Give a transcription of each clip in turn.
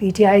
PTI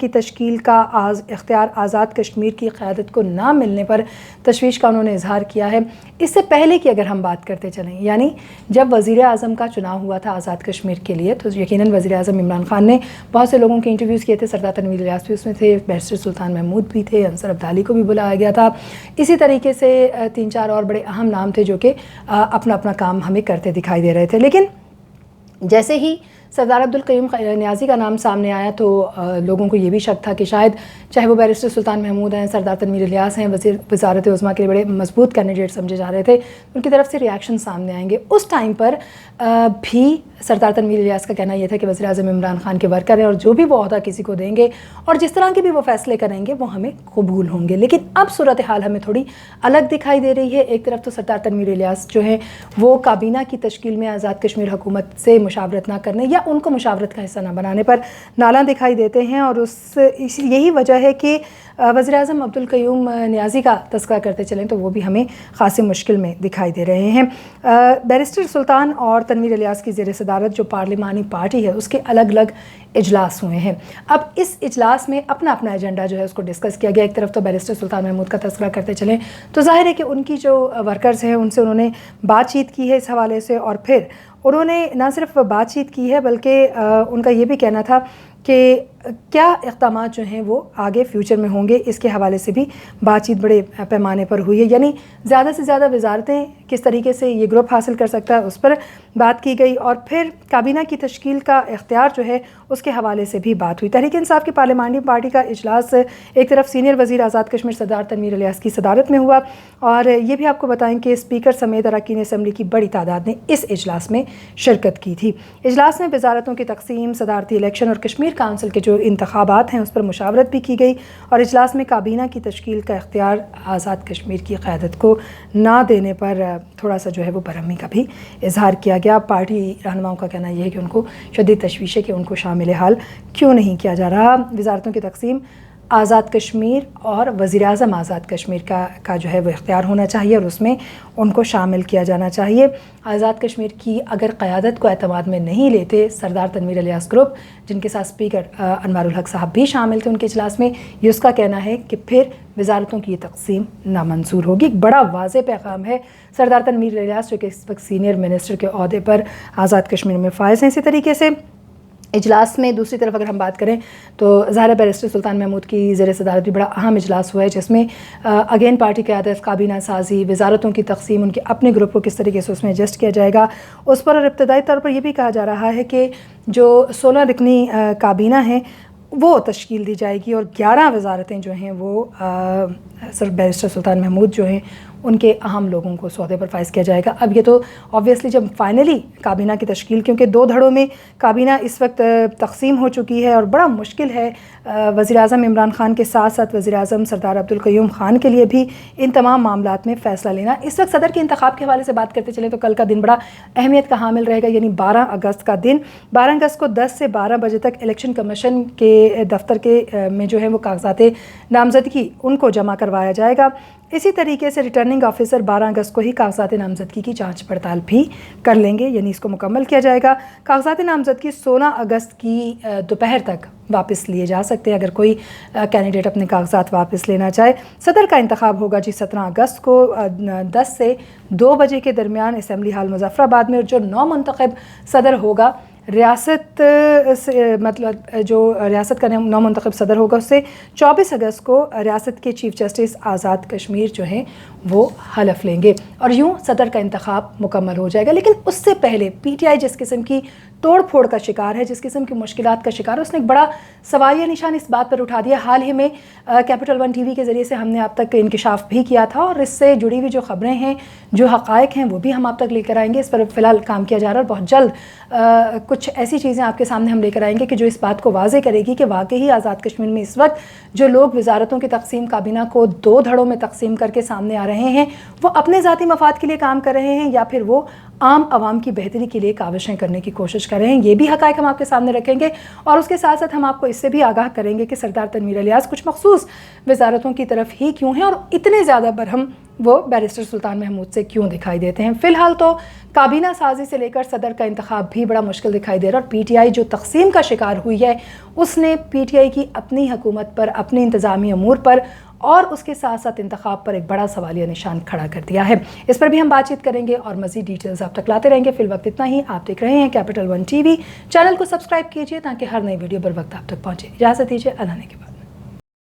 کی تشکیل کا اختیار آزاد کشمیر کی قیادت کو نہ ملنے پر تشویش کا انہوں نے اظہار کیا ہے۔ اس سے پہلے کی اگر ہم بات کرتے چلیں، یعنی جب وزیر اعظم کا چناؤ ہوا تھا آزاد کشمیر کے لیے، تو یقیناً وزیر اعظم عمران خان نے بہت سے لوگوں کے انٹرویوز کیے تھے، سردار تنویر الیاس بھی اس میں تھے، بیرسٹر سلطان محمود بھی تھے، انصر عبدالی کو بھی بلایا گیا تھا، اسی طریقے سے 3-4 اور بڑے اہم نام تھے جو کہ اپنا اپنا کام ہمیں کرتے دکھائی دے رہے تھے۔ لیکن جیسے ہی سردار عبدالقیوم نیازی کا نام سامنے آیا تو لوگوں کو یہ بھی شک تھا کہ شاید چاہے وہ بیرسٹر سلطان محمود ہیں، سردار تنویر الیاس ہیں، وزارت عظمیٰ کے بڑے مضبوط کینڈیڈیٹ سمجھے جا رہے تھے، ان کی طرف سے ریاکشن سامنے آئیں گے۔ اس ٹائم پر بھی سردار تنویر الیاس کا کہنا یہ تھا کہ وزیر اعظم عمران خان کے ورکر ہیں اور جو بھی وہ عہدہ کسی کو دیں گے اور جس طرح کے بھی وہ فیصلے کریں گے وہ ہمیں قبول ہوں گے۔ لیکن اب صورتحال ہمیں تھوڑی الگ دکھائی دے رہی ہے۔ ایک طرف تو سردار تنویر الیاس جو ہیں وہ کابینہ کی تشکیل میں آزاد کشمیر حکومت سے مشاورت نہ کرنے یا ان کو مشاورت کا حصہ نہ بنانے پر نالاں دکھائی دیتے ہیں، اور یہی وجہ ہے کہ وزیر اعظم عبدالقیوم نیازی کا تذکرہ کرتے چلیں تو وہ بھی ہمیں خاصی مشکل میں دکھائی دے رہے ہیں۔ بیرسٹر سلطان اور تنویر الیاس کی زیر صدارت جو پارلیمانی پارٹی ہے اس کے الگ الگ اجلاس ہوئے ہیں۔ اب اس اجلاس میں اپنا اپنا ایجنڈا جو ہے اس کو ڈسکس کیا گیا۔ ایک طرف تو بیرسٹر سلطان محمود کا تذکرہ کرتے چلیں تو ظاہر ہے کہ ان کی جو ورکرز ہیں ان سے انہوں نے بات چیت کی ہے اس حوالے سے، اور پھر انہوں نے نہ صرف بات چیت کی ہے بلکہ ان کا یہ بھی کہنا تھا کہ کیا اقدامات جو ہیں وہ آگے فیوچر میں ہوں گے، اس کے حوالے سے بھی بات چیت بڑے پیمانے پر ہوئی ہے، یعنی زیادہ سے زیادہ وزارتیں کس طریقے سے یہ گروپ حاصل کر سکتا ہے اس پر بات کی گئی، اور پھر کابینہ کی تشکیل کا اختیار جو ہے اس کے حوالے سے بھی بات ہوئی۔ تحریک انصاف کی پارلیمانی پارٹی کا اجلاس ایک طرف سینئر وزیر آزاد کشمیر سردار تنویر الیاس کی صدارت میں ہوا، اور یہ بھی آپ کو بتائیں کہ اسپیکر سمیت اراکین اسمبلی کی بڑی تعداد نے اس اجلاس میں شرکت کی تھی۔ اجلاس میں وزارتوں کی تقسیم، صدارتی الیکشن اور کشمیر کونسل کے جو انتخابات ہیں اس پر مشاورت بھی کی گئی، اور اجلاس میں کابینہ کی تشکیل کا اختیار آزاد کشمیر کی قیادت کو نہ دینے پر تھوڑا سا جو ہے وہ برہمی کا بھی اظہار کیا گیا۔ پارٹی رہنماؤں کا کہنا یہ ہے کہ ان کو شدید تشویش ہے کہ ان کو شامل حال کیوں نہیں کیا جا رہا۔ وزارتوں کی تقسیم آزاد کشمیر اور وزیر اعظم آزاد کشمیر کا جو ہے وہ اختیار ہونا چاہیے اور اس میں ان کو شامل کیا جانا چاہیے۔ آزاد کشمیر کی اگر قیادت کو اعتماد میں نہیں لیتے سردار تنویر الیاس گروپ، جن کے ساتھ اسپیکر انوار الحق صاحب بھی شامل تھے ان کے اجلاس میں، یہ اس کا کہنا ہے کہ پھر وزارتوں کی یہ تقسیم نامنظور ہوگی۔ ایک بڑا واضح پیغام ہے سردار تنویر الیاس جو کہ اس وقت سینئر منسٹر کے عہدے پر آزاد کشمیر میں فائز ہیں۔ اسی طریقے سے اجلاس میں دوسری طرف اگر ہم بات کریں تو ظاہر بیرسٹر سلطان محمود کی زیر صدارت بھی بڑا اہم اجلاس ہوا ہے، جس میں اگین پارٹی قیادت، کابینہ سازی، وزارتوں کی تقسیم، ان کے اپنے گروپ کو کس طریقے سے اس میں ایڈجسٹ کیا جائے گا اس پر، اور ابتدائی طور پر یہ بھی کہا جا رہا ہے کہ جو 16 رکنی کابینہ ہیں وہ تشکیل دی جائے گی اور 11 وزارتیں جو ہیں وہ بیرسٹر سلطان محمود جو ہیں ان کے اہم لوگوں کو اس عہدے پر فائز کیا جائے گا۔ اب یہ تو آبویسلی جب فائنلی کابینہ کی تشکیل، کیونکہ 2 دھڑوں میں کابینہ اس وقت تقسیم ہو چکی ہے اور بڑا مشکل ہے وزیر اعظم عمران خان کے ساتھ ساتھ وزیر اعظم سردار عبدالقیوم خان کے لیے بھی ان تمام معاملات میں فیصلہ لینا۔ اس وقت صدر کے انتخاب کے حوالے سے بات کرتے چلیں تو کل کا دن بڑا اہمیت کا حامل رہے گا، یعنی 12 اگست کا دن۔ 12 اگست کو 10 سے 12 بجے تک الیکشن کمیشن کے دفتر کے میں جو ہے وہ کاغذات نامزدگی ان کو جمع کروایا جائے گا۔ اسی طریقے سے ریٹرننگ آفیسر 12 اگست کو ہی کاغذات نامزدگی کی جانچ پڑتال بھی کر لیں گے، یعنی اس کو مکمل کیا جائے گا۔ کاغذات نامزدگی 16 اگست کی دوپہر تک واپس لیے جا سکتے ہیں اگر کوئی کینڈیڈیٹ اپنے کاغذات واپس لینا چاہے۔ صدر کا انتخاب ہوگا 17 اگست کو 10 سے 2 بجے کے درمیان اسمبلی ہال مظفر آباد میں، اور جو نو منتخب صدر ہوگا ریاست مطلب جو ریاست کا نو منتخب صدر ہوگا اس سے 24 اگست کو ریاست کے چیف جسٹس آزاد کشمیر جو ہیں وہ حلف لیں گے، اور یوں صدر کا انتخاب مکمل ہو جائے گا۔ لیکن اس سے پہلے پی ٹی آئی جس قسم کی توڑ پھوڑ کا شکار ہے، جس قسم کی مشکلات کا شکار ہے، اس نے ایک بڑا سوالیہ نشان اس بات پر اٹھا دیا۔ حال ہی میں کیپٹل ون ٹی وی کے ذریعے سے ہم نے آپ تک انکشاف بھی کیا تھا، اور اس سے جڑی ہوئی جو خبریں ہیں، جو حقائق ہیں، وہ بھی ہم آپ تک لے کر آئیں گے۔ اس پر فی الحال کام کیا جا رہا ہے، اور بہت جلد کچھ ایسی چیزیں آپ کے سامنے ہم لے کر آئیں گے کہ جو اس بات کو واضح کرے گی کہ واقعی آزاد کشمیر میں اس وقت جو لوگ وزارتوں کی تقسیم، کابینہ کو 2 دھڑوں میں تقسیم کر کے سامنے آ رہے ہیں، وہ اپنے ذاتی مفاد کے لیے کام کر رہے ہیں یا پھر وہ عام عوام کی بہتری کے لیے کاوشیں کرنے کی کوشش کر رہے ہیں. یہ بھی حقائق ہم آپ کے سامنے رکھیں گے اور اس کے ساتھ ساتھ ہم آپ کو اس سے بھی آگاہ کریں گے کہ سردار تنویر الیاس کچھ مخصوص وزارتوں کی طرف ہی کیوں ہیں اور اتنے زیادہ برہم وہ بیرسٹر سلطان محمود سے کیوں دکھائی دیتے ہیں. فی الحال تو کابینہ سازی سے لے کر صدر کا انتخاب بھی بڑا مشکل دکھائی دے رہا ہے اور پی ٹی آئی جو تقسیم کا شکار ہوئی ہے اس نے پی ٹی آئی کی اپنی حکومت پر، اپنی انتظامی امور پر اور اس کے ساتھ ساتھ انتخاب پر ایک بڑا سوالیہ نشان کھڑا کر دیا ہے. اس پر بھی ہم بات چیت کریں گے اور مزید ڈیٹیلز آپ تک لاتے رہیں گے. فی الوقت اتنا ہی. آپ دیکھ رہے ہیں capital one T V. Channel کو سبسکرائب کیجیے تاکہ ہر نئی ویڈیو بر وقت آپ تک پہنچے. اجازت دیجیے. اللہ نے کے بعد.